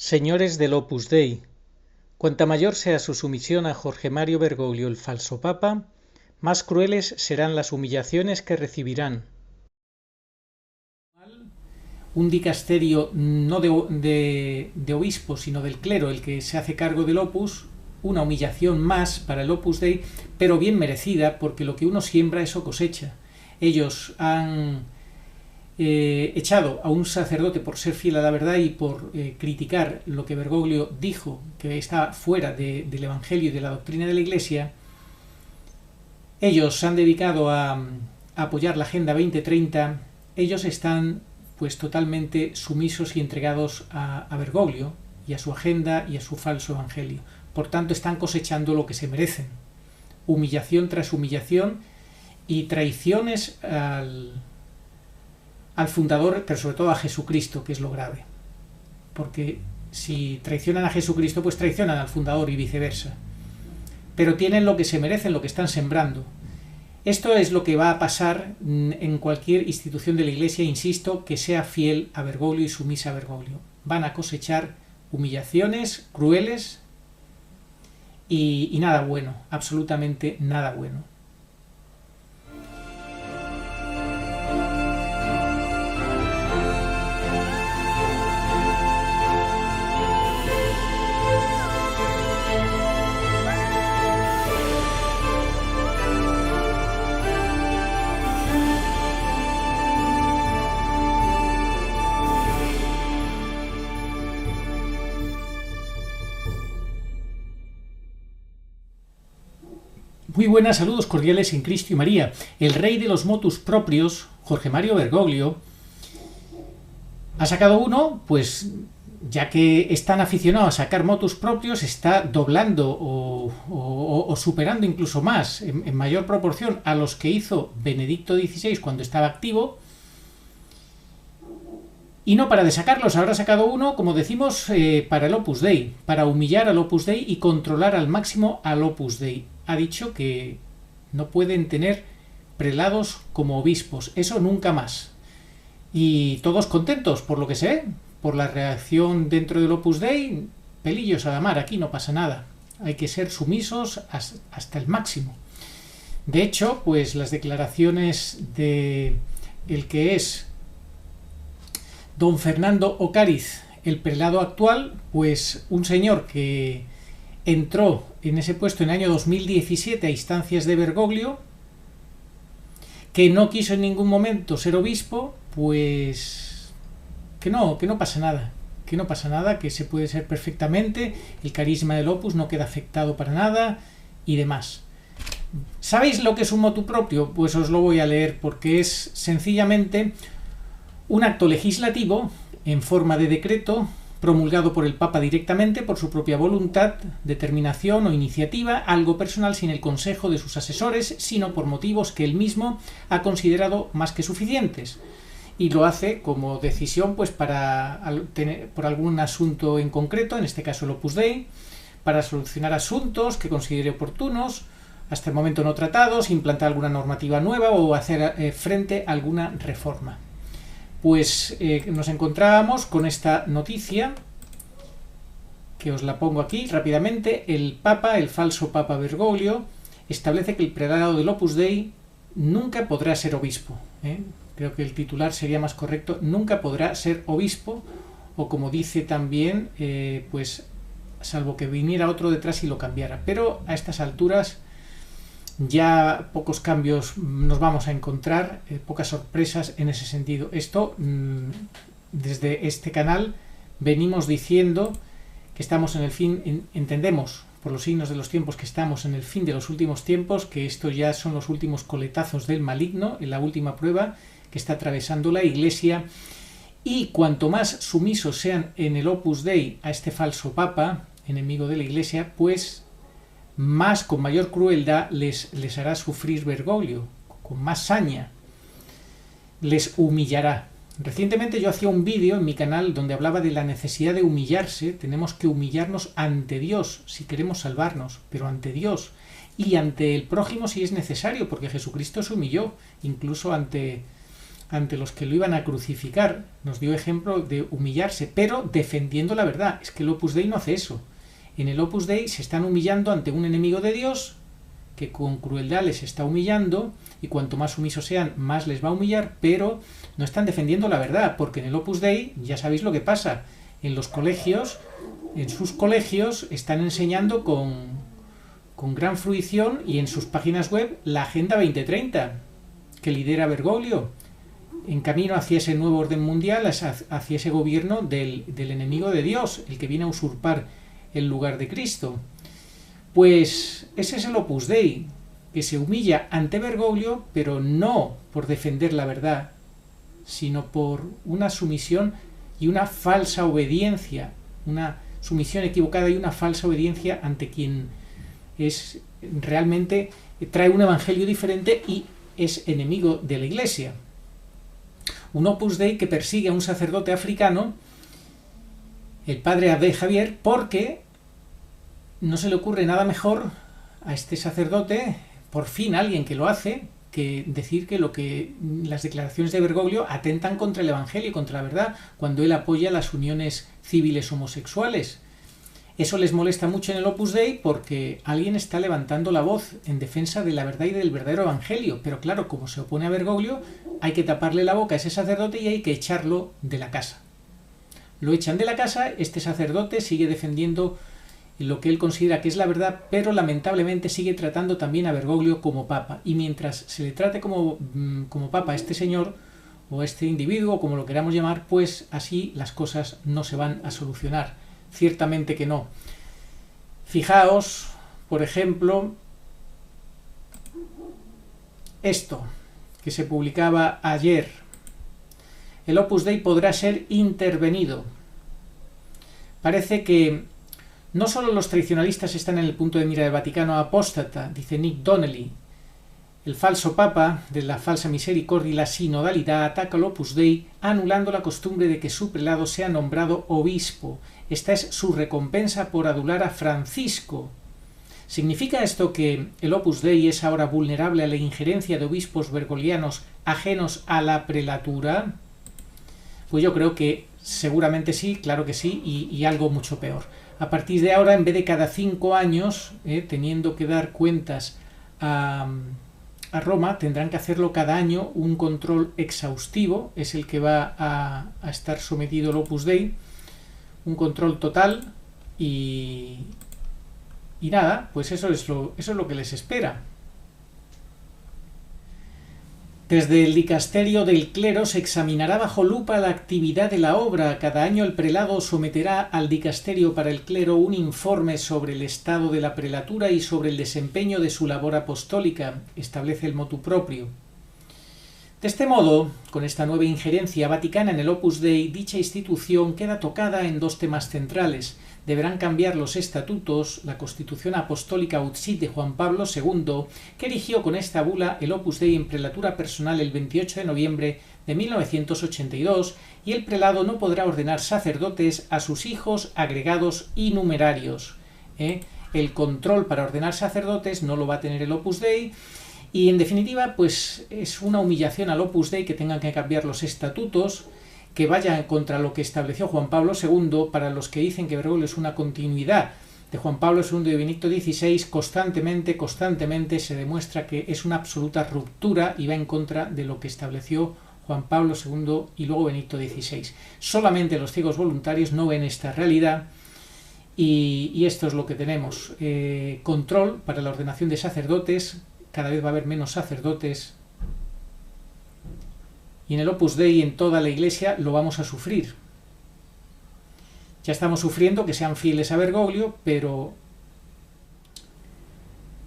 Señores del Opus Dei, cuanta mayor sea su sumisión a Jorge Mario Bergoglio el falso Papa, más crueles serán las humillaciones que recibirán. Un dicasterio no de obispos, sino del clero, el que se hace cargo del Opus, una humillación más para el Opus Dei, pero bien merecida, porque lo que uno siembra, eso cosecha. Ellos han echado a un sacerdote por ser fiel a la verdad y por criticar lo que Bergoglio dijo, que está fuera del Evangelio y de la doctrina de la Iglesia. Ellos se han dedicado a apoyar la Agenda 2030. Ellos están pues totalmente sumisos y entregados a Bergoglio y a su agenda y a su falso evangelio. Por tanto, están cosechando lo que se merecen. Humillación tras humillación y traiciones al fundador, pero sobre todo a Jesucristo, que es lo grave. Porque si traicionan a Jesucristo, pues traicionan al fundador y viceversa. Pero tienen lo que se merecen, lo que están sembrando. Esto es lo que va a pasar en cualquier institución de la Iglesia, insisto, que sea fiel a Bergoglio y sumisa a Bergoglio. Van a cosechar humillaciones crueles y nada bueno, absolutamente nada bueno. Muy buenas, saludos cordiales en Cristo y María. El rey de los motus proprios, Jorge Mario Bergoglio, ha sacado uno, pues ya que es tan aficionado a sacar motus proprios, está doblando o superando incluso más, en mayor proporción, a los que hizo Benedicto XVI cuando estaba activo. Y no para de sacarlos, ahora ha sacado uno, como decimos, para el Opus Dei, para humillar al Opus Dei y controlar al máximo al Opus Dei. Ha dicho que no pueden tener prelados como obispos, eso nunca más. Y todos contentos, por lo que sé, por la reacción dentro del Opus Dei, pelillos a la mar, aquí no pasa nada. Hay que ser sumisos hasta el máximo. De hecho, pues las declaraciones de el que es don Fernando Ocariz, el prelado actual, pues un señor que entró en ese puesto en el año 2017 a instancias de Bergoglio, que no quiso en ningún momento ser obispo, pues que no pasa nada, que se puede ser perfectamente, el carisma del Opus no queda afectado para nada y demás. ¿Sabéis lo que es un motu proprio? Pues os lo voy a leer porque es sencillamente un acto legislativo en forma de decreto promulgado por el Papa directamente por su propia voluntad, determinación o iniciativa, algo personal sin el consejo de sus asesores, sino por motivos que él mismo ha considerado más que suficientes. Y lo hace como decisión pues por algún asunto en concreto, en este caso el Opus Dei, para solucionar asuntos que considere oportunos, hasta el momento no tratados, implantar alguna normativa nueva o hacer frente a alguna reforma. Pues nos encontrábamos con esta noticia, que os la pongo aquí rápidamente. El Papa, el falso Papa Bergoglio, establece que el prelado del Opus Dei nunca podrá ser obispo. Creo que el titular sería más correcto, nunca podrá ser obispo, o como dice también, pues salvo que viniera otro detrás y lo cambiara. Pero a estas alturas ya pocos cambios nos vamos a encontrar, pocas sorpresas en ese sentido. Esto, desde este canal, venimos diciendo que estamos en el fin, entendemos por los signos de los tiempos que estamos en el fin de los últimos tiempos, que estos ya son los últimos coletazos del maligno, en la última prueba que está atravesando la Iglesia, y cuanto más sumisos sean en el Opus Dei a este falso Papa, enemigo de la Iglesia, pues más con mayor crueldad les hará sufrir Bergoglio, con más saña, les humillará. Recientemente yo hacía un vídeo en mi canal donde hablaba de la necesidad de humillarse. Tenemos que humillarnos ante Dios si queremos salvarnos, pero ante Dios y ante el prójimo si es necesario, porque Jesucristo se humilló incluso ante ante los que lo iban a crucificar. Nos dio ejemplo de humillarse, pero defendiendo la verdad. Es que el Opus Dei no hace eso. En el Opus Dei se están humillando ante un enemigo de Dios que con crueldad les está humillando, y cuanto más sumisos sean, más les va a humillar, pero no están defendiendo la verdad, porque en el Opus Dei ya sabéis lo que pasa. En los colegios, en sus colegios, están enseñando con gran fruición y en sus páginas web la Agenda 2030, que lidera Bergoglio, en camino hacia ese nuevo orden mundial, hacia ese gobierno del enemigo de Dios, el que viene a usurpar el lugar de Cristo. Pues ese es el Opus Dei, que se humilla ante Bergoglio, pero no por defender la verdad, sino por una sumisión y una falsa obediencia, una sumisión equivocada y una falsa obediencia ante quien es realmente trae un evangelio diferente y es enemigo de la Iglesia. Un Opus Dei que persigue a un sacerdote africano, el padre Abdel Javier, porque no se le ocurre nada mejor a este sacerdote, por fin alguien que lo hace, que decir que las declaraciones de Bergoglio atentan contra el Evangelio y contra la verdad, cuando él apoya las uniones civiles homosexuales. Eso les molesta mucho en el Opus Dei porque alguien está levantando la voz en defensa de la verdad y del verdadero Evangelio, pero claro, como se opone a Bergoglio, hay que taparle la boca a ese sacerdote y hay que echarlo de la casa. Lo echan de la casa, este sacerdote sigue defendiendo lo que él considera que es la verdad, pero lamentablemente sigue tratando también a Bergoglio como papa. Y mientras se le trate como papa a este señor, o a este individuo, como lo queramos llamar, pues así las cosas no se van a solucionar. Ciertamente que no. Fijaos, por ejemplo, esto, que se publicaba ayer. El Opus Dei podrá ser intervenido. Parece que no solo los tradicionalistas están en el punto de mira del Vaticano apóstata, dice Nick Donnelly. El falso papa de la falsa misericordia y la sinodalidad ataca al Opus Dei anulando la costumbre de que su prelado sea nombrado obispo. Esta es su recompensa por adular a Francisco. ¿Significa esto que el Opus Dei es ahora vulnerable a la injerencia de obispos bergoglianos ajenos a la prelatura? Pues yo creo que seguramente sí, claro que sí, y algo mucho peor. A partir de ahora, en vez de cada 5 años, teniendo que dar cuentas a Roma, tendrán que hacerlo cada año. Un control exhaustivo es el que va a estar sometido el Opus Dei, un control total y nada, pues eso es lo que les espera. Desde el dicasterio del clero se examinará bajo lupa la actividad de la obra. Cada año el prelado someterá al dicasterio para el clero un informe sobre el estado de la prelatura y sobre el desempeño de su labor apostólica, establece el motu proprio. De este modo, con esta nueva injerencia vaticana en el Opus Dei, dicha institución queda tocada en 2 temas centrales. Deberán cambiar los estatutos, la Constitución Apostólica Ut Sit de Juan Pablo II, que erigió con esta bula el Opus Dei en prelatura personal el 28 de noviembre de 1982, y el prelado no podrá ordenar sacerdotes a sus hijos, agregados y numerarios. El control para ordenar sacerdotes no lo va a tener el Opus Dei, y en definitiva, pues es una humillación al Opus Dei que tengan que cambiar los estatutos, que vayan contra lo que estableció Juan Pablo II. Para los que dicen que Bergoglio es una continuidad de Juan Pablo II y de Benedicto XVI, constantemente se demuestra que es una absoluta ruptura y va en contra de lo que estableció Juan Pablo II y luego Benedicto XVI. Solamente los ciegos voluntarios no ven esta realidad y esto es lo que tenemos. Control para la ordenación de sacerdotes, cada vez va a haber menos sacerdotes. Y en el Opus Dei, en toda la Iglesia, lo vamos a sufrir. Ya estamos sufriendo que sean fieles a Bergoglio, pero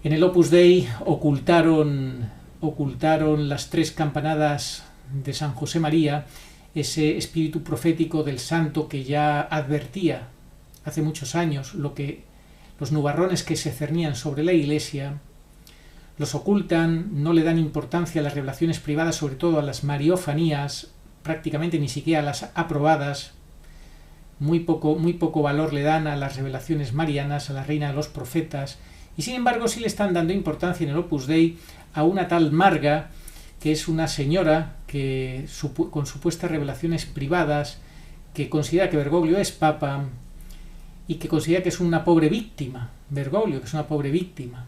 en el Opus Dei ocultaron las 3 campanadas de San José María, ese espíritu profético del santo que ya advertía hace muchos años los nubarrones que se cernían sobre la Iglesia. Los ocultan, no le dan importancia a las revelaciones privadas, sobre todo a las mariofanías, prácticamente ni siquiera a las aprobadas. Muy poco valor le dan a las revelaciones marianas, a la reina de los profetas, y sin embargo sí le están dando importancia en el Opus Dei a una tal Marga que es una señora que con supuestas revelaciones privadas, que considera que Bergoglio es papa y que considera que es una pobre víctima, Bergoglio, que es una pobre víctima.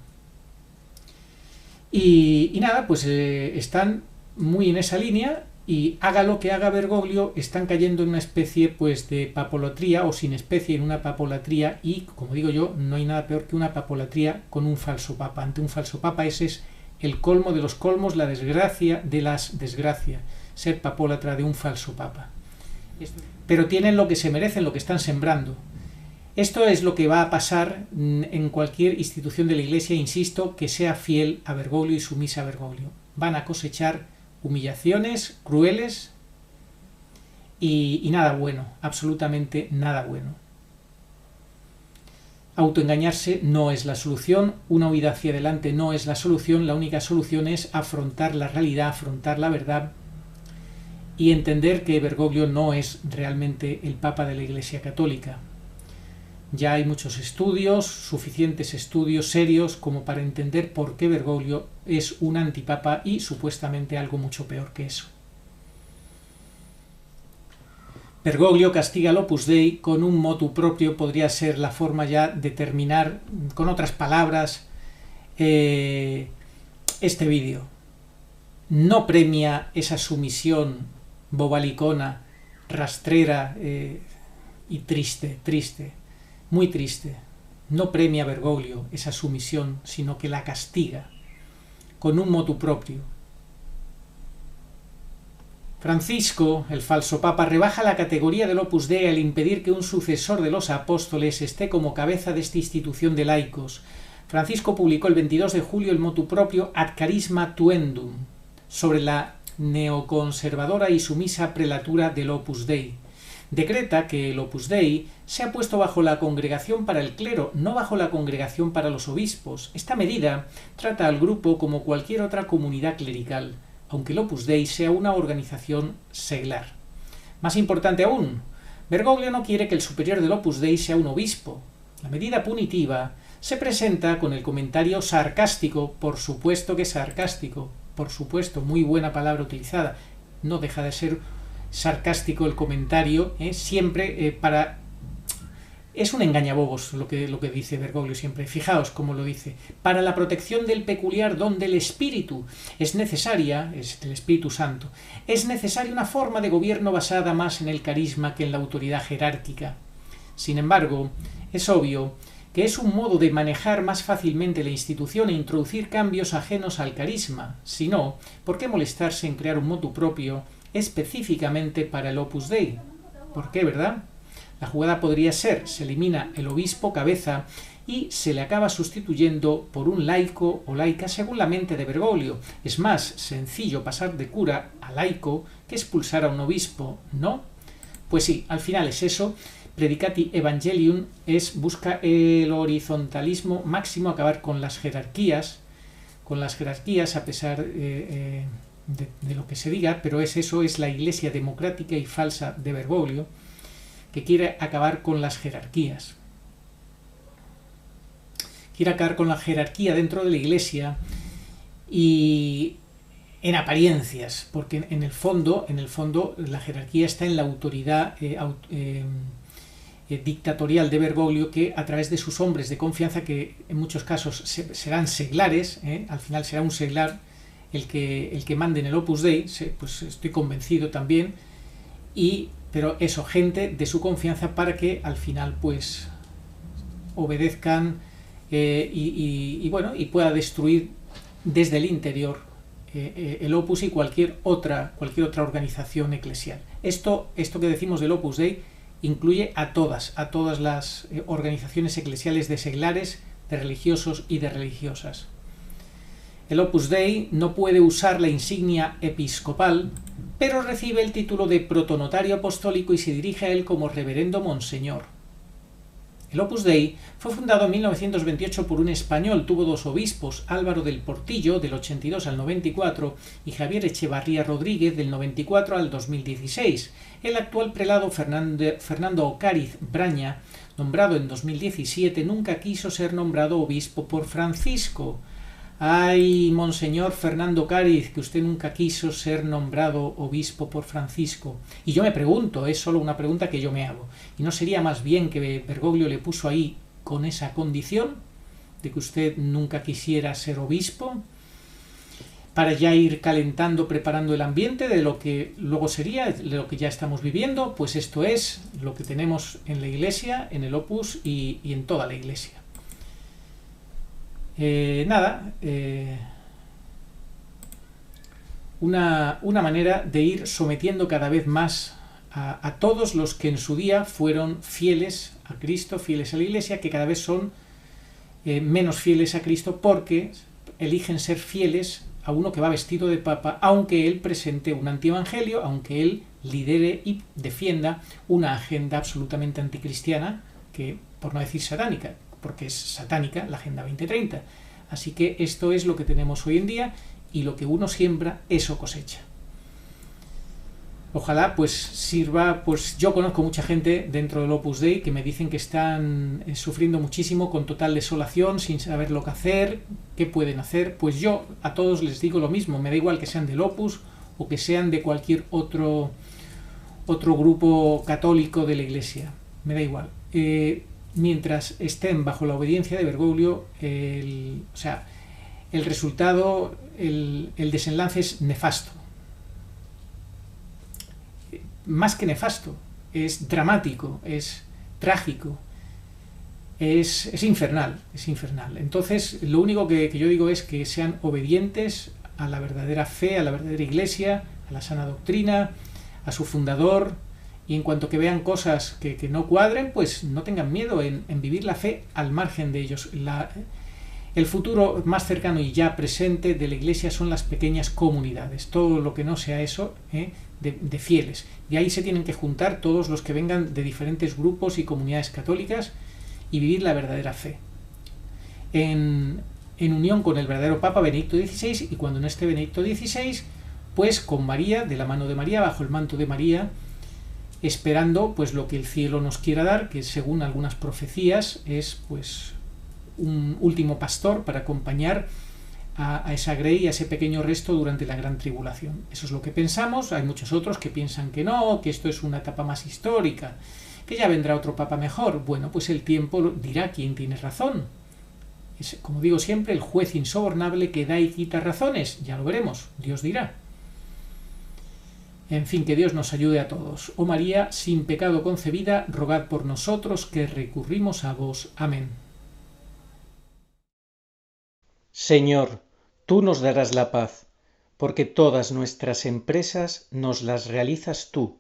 Y nada, pues están muy en esa línea, y haga lo que haga Bergoglio, están cayendo en una especie pues de papolatría, o sin especie, en una papolatría, y como digo yo, no hay nada peor que una papolatría con un falso papa. Ante un falso papa ese es el colmo de los colmos, la desgracia de las desgracias, ser papólatra de un falso papa. Pero tienen lo que se merecen, lo que están sembrando. Esto es lo que va a pasar en cualquier institución de la Iglesia, insisto, que sea fiel a Bergoglio y sumisa a Bergoglio. Van a cosechar humillaciones crueles y nada bueno, absolutamente nada bueno. Autoengañarse no es la solución, una huida hacia adelante no es la solución, la única solución es afrontar la realidad, afrontar la verdad y entender que Bergoglio no es realmente el Papa de la Iglesia Católica. Ya hay muchos estudios, suficientes estudios serios como para entender por qué Bergoglio es un antipapa y supuestamente algo mucho peor que eso. Bergoglio castiga al Opus Dei con un motu proprio, podría ser la forma ya de terminar, con otras palabras, este vídeo. No premia esa sumisión bobalicona, rastrera y triste, muy triste. No premia a Bergoglio esa sumisión, sino que la castiga con un motu proprio. Francisco, el falso papa, rebaja la categoría del Opus Dei al impedir que un sucesor de los apóstoles esté como cabeza de esta institución de laicos. Francisco publicó el 22 de julio el motu proprio Ad Charisma Tuendum, sobre la neoconservadora y sumisa prelatura del Opus Dei. Decreta que el Opus Dei se ha puesto bajo la congregación para el clero, no bajo la congregación para los obispos. Esta medida trata al grupo como cualquier otra comunidad clerical, aunque el Opus Dei sea una organización seglar. Más importante aún, Bergoglio no quiere que el superior del Opus Dei sea un obispo. La medida punitiva se presenta con el comentario sarcástico, por supuesto que sarcástico, por supuesto, muy buena palabra utilizada, no deja de ser sarcástico el comentario, siempre para... Es un engañabobos lo que dice Bergoglio siempre. Fijaos cómo lo dice. Para la protección del peculiar don del Espíritu es necesaria, es el Espíritu Santo, es necesaria una forma de gobierno basada más en el carisma que en la autoridad jerárquica. Sin embargo, es obvio que es un modo de manejar más fácilmente la institución e introducir cambios ajenos al carisma. Si no, ¿por qué molestarse en crear un motu propio específicamente para el Opus Dei? ¿Por qué, verdad? La jugada podría ser, se elimina el obispo cabeza y se le acaba sustituyendo por un laico o laica según la mente de Bergoglio. Es más sencillo pasar de cura a laico que expulsar a un obispo, ¿no? Pues sí, al final es eso. Predicati Evangelium busca el horizontalismo máximo, acabar con las jerarquías a pesar de lo que se diga, pero es eso, es la iglesia democrática y falsa de Bergoglio, que quiere acabar con las jerarquías. Quiere acabar con la jerarquía dentro de la iglesia y en apariencias, porque en el fondo la jerarquía está en la autoridad dictatorial de Bergoglio, que a través de sus hombres de confianza, que en muchos casos serán seglares, al final será un seglar el que mande en el Opus Dei, pues estoy convencido también, pero eso, gente de su confianza para que al final pues obedezcan y pueda destruir desde el interior el Opus y cualquier otra organización eclesial. Esto que decimos del Opus Dei incluye a todas las organizaciones eclesiales de seglares, de religiosos y de religiosas. El Opus Dei no puede usar la insignia episcopal, pero recibe el título de protonotario apostólico y se dirige a él como reverendo monseñor. El Opus Dei fue fundado en 1928 por un español, tuvo dos obispos, Álvaro del Portillo, del 82 al 94, y Javier Echevarría Rodríguez, del 94 al 2016. El actual prelado Fernando Ocáriz Braña, nombrado en 2017, nunca quiso ser nombrado obispo por Francisco. Ay, Monseñor Fernando Cáriz, que usted nunca quiso ser nombrado obispo por Francisco. Y yo me pregunto, es solo una pregunta que yo me hago, ¿y no sería más bien que Bergoglio le puso ahí con esa condición de que usted nunca quisiera ser obispo, para ya ir calentando, preparando el ambiente de lo que luego sería, de lo que ya estamos viviendo? Pues esto es lo que tenemos en la Iglesia, en el Opus y en toda la Iglesia. Una manera de ir sometiendo cada vez más a todos los que en su día fueron fieles a Cristo, fieles a la Iglesia, que cada vez son menos fieles a Cristo porque eligen ser fieles a uno que va vestido de papa, aunque él presente un antievangelio, aunque él lidere y defienda una agenda absolutamente anticristiana, que por no decir satánica, porque es satánica la Agenda 2030. Así que esto es lo que tenemos hoy en día, y lo que uno siembra, eso cosecha. Ojalá pues sirva. Pues yo conozco mucha gente dentro del Opus Dei que me dicen que están sufriendo muchísimo, con total desolación, sin saber lo que hacer, qué pueden hacer. Pues yo a todos les digo lo mismo, me da igual que sean del Opus o que sean de cualquier otro grupo católico de la Iglesia, me da igual. Mientras estén bajo la obediencia de Bergoglio, el resultado, el desenlace es nefasto. Más que nefasto, es dramático, es trágico, es infernal, es infernal. Entonces, lo único que yo digo es que sean obedientes a la verdadera fe, a la verdadera Iglesia, a la sana doctrina, a su fundador, y en cuanto que vean cosas que no cuadren, pues no tengan miedo en vivir la fe al margen de ellos. El futuro más cercano y ya presente de la Iglesia son las pequeñas comunidades, todo lo que no sea eso, de fieles. Y ahí se tienen que juntar todos los que vengan de diferentes grupos y comunidades católicas y vivir la verdadera fe. En unión con el verdadero Papa Benedicto XVI, y cuando no esté Benedicto XVI, pues con María, de la mano de María, bajo el manto de María, esperando pues lo que el cielo nos quiera dar, que según algunas profecías es pues un último pastor para acompañar a esa grey, a ese pequeño resto durante la gran tribulación. Eso es lo que pensamos. Hay muchos otros que piensan que no, que esto es una etapa más histórica, que ya vendrá otro papa mejor. Bueno, pues el tiempo dirá quién tiene razón. Es, como digo siempre, el juez insobornable que da y quita razones. Ya lo veremos, Dios dirá. En fin, que Dios nos ayude a todos. Oh María, sin pecado concebida, rogad por nosotros que recurrimos a vos. Amén. Señor, tú nos darás la paz, porque todas nuestras empresas nos las realizas tú.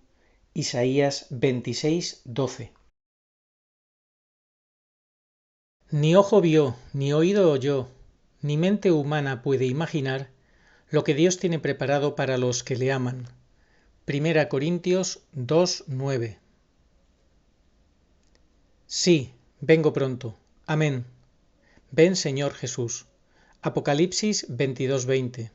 Isaías 26:12. Ni ojo vio, ni oído oyó, ni mente humana puede imaginar lo que Dios tiene preparado para los que le aman. 1 Corintios 2:9. Sí, vengo pronto. Amén. Ven, Señor Jesús. Apocalipsis 22:20.